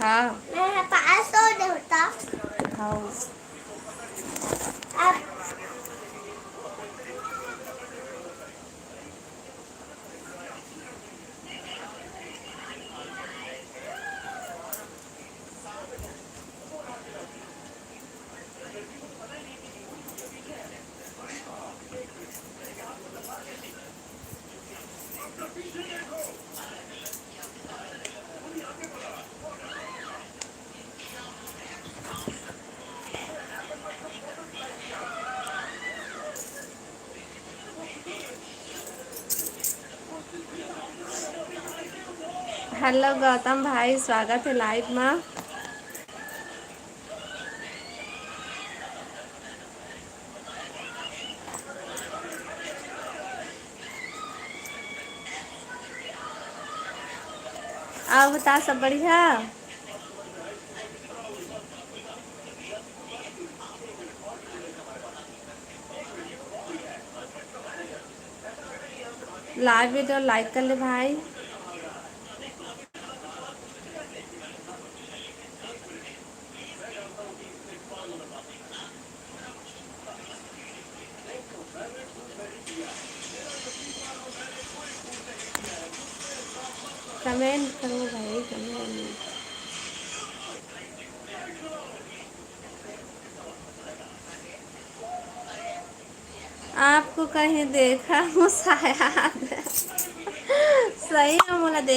हाँ। मैं पास हो होता। हाँ। अब हेलो गौतम भाई, स्वागत है लाइव में। आप बता, सब बढ़िया। लाइव वीडियो लाइक कर ले भाई। कमेंट करो भाई, कमेंट। आपको कहीं देखा हो शायद। सही में बोला, देख